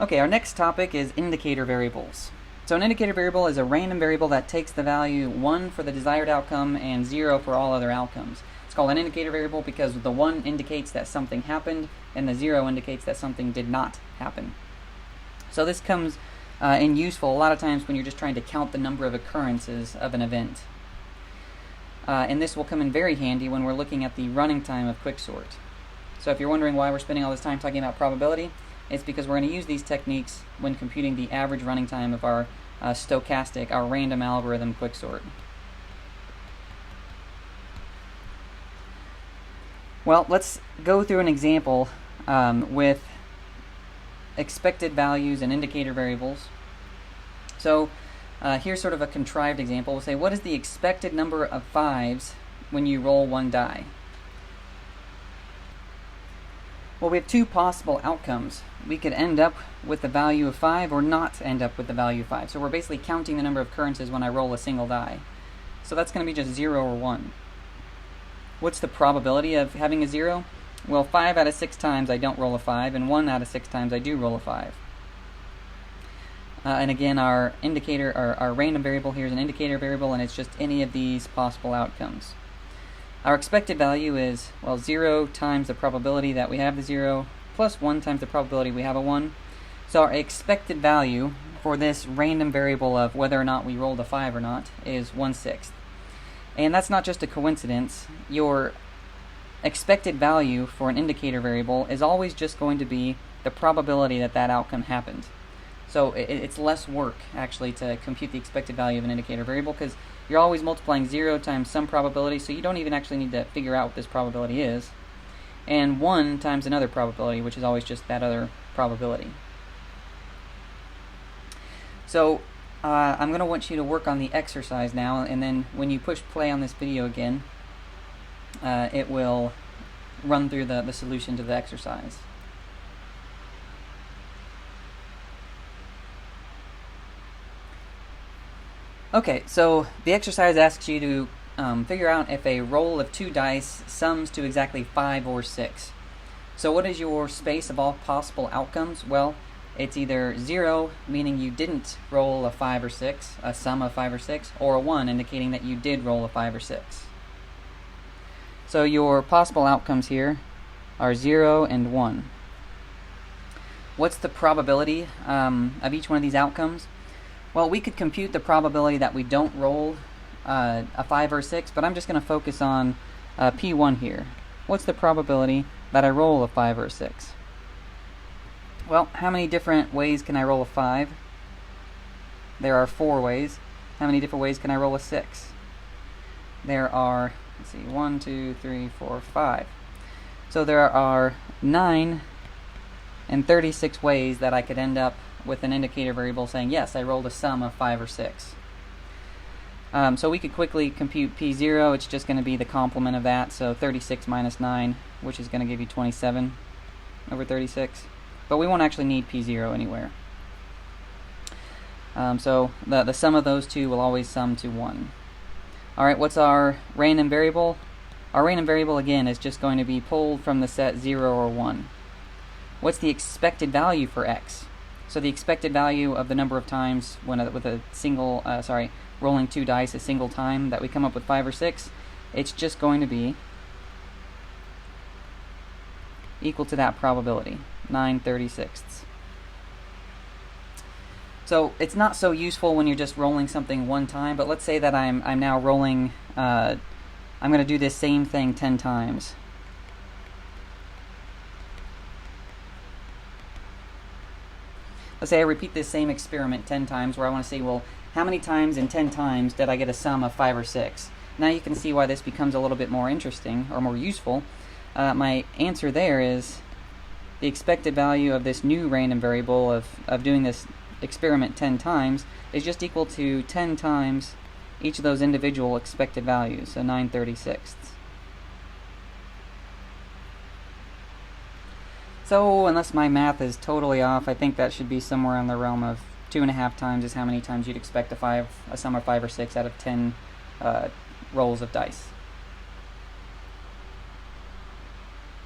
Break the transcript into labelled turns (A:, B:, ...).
A: Okay, our next topic is indicator variables. So an indicator variable is a random variable that takes the value 1 for the desired outcome and 0 for all other outcomes. It's called an indicator variable because the 1 indicates that something happened and the 0 indicates that something did not happen. So this comes in useful a lot of times when you're just trying to count the number of occurrences of an event. And this will come in very handy when we're looking at the running time of quicksort. So if you're wondering why we're spending all this time talking about probability, it's because we're going to use these techniques when computing the average running time of our stochastic, our random algorithm quicksort. Well, let's go through an example with expected values and indicator variables. So here's sort of a contrived example. We'll say, what is the expected number of 5s when you roll one die? Well, we have two possible outcomes. We could end up with the value of 5 or not end up with the value of 5. So we're basically counting the number of occurrences when I roll a single die. So that's going to be just 0 or 1. What's the probability of having a 0? Well, 5 out of 6 times I don't roll a 5, and 1 out of 6 times I do roll a 5. And again, our indicator, our random variable here is an indicator variable, and it's just any of these possible outcomes. Our expected value is, well, 0 times the probability that we have the 0, plus 1 times the probability we have a 1. So our expected value for this random variable of whether or not we rolled a 5 or not is 1/6. And that's not just a coincidence. Your expected value for an indicator variable is always just going to be the probability that that outcome happened. So it's less work, actually, to compute the expected value of an indicator variable, because you're always multiplying 0 times some probability, so you don't even actually need to figure out what this probability is, and 1 times another probability, which is always just that other probability. So I'm going to want you to work on the exercise now, and then when you push play on this video again, it will run through the solution to the exercise. Okay, so the exercise asks you to figure out if a roll of 2 dice sums to exactly 5 or 6. So what is your space of all possible outcomes? Well, it's either 0, meaning you didn't roll a 5 or 6, a sum of 5 or 6, or a 1, indicating that you did roll a 5 or 6. So your possible outcomes here are 0 and 1. What's the probability of each one of these outcomes? Well, we could compute the probability that we don't roll a 5 or 6, but I'm just going to focus on P1 here. What's the probability that I roll a 5 or a 6? Well, how many different ways can I roll a 5? There are 4 ways. How many different ways can I roll a 6? There are, let's see, 1, 2, 3, 4, 5. So there are 9 and 36 ways that I could end up with an indicator variable saying, yes, I rolled a sum of 5 or 6. So we could quickly compute P0. It's just going to be the complement of that, so 36 minus 9, which is going to give you 27 over 36. But we won't actually need P0 anywhere. So the sum of those two will always sum to 1. Alright, what's our random variable? Our random variable, again, is just going to be pulled from the set 0 or 1. What's the expected value for x? So the expected value of the number of times with a single, rolling 2 dice a single time that we come up with 5 or 6, it's just going to be equal to that probability, 9/36. So it's not so useful when you're just rolling something one time, but let's say that I'm now rolling, I'm going to do this same thing 10 times. Let's say I repeat this same experiment 10 times where I want to say, well, how many times in 10 times did I get a sum of 5 or 6? Now you can see why this becomes a little bit more interesting or more useful. My answer there is the expected value of this new random variable of doing this experiment 10 times is just equal to 10 times each of those individual expected values, so 9/36. So, unless my math is totally off, I think that should be somewhere in the realm of 2.5 times is how many times you'd expect a sum of 5 or 6 out of 10 rolls of dice.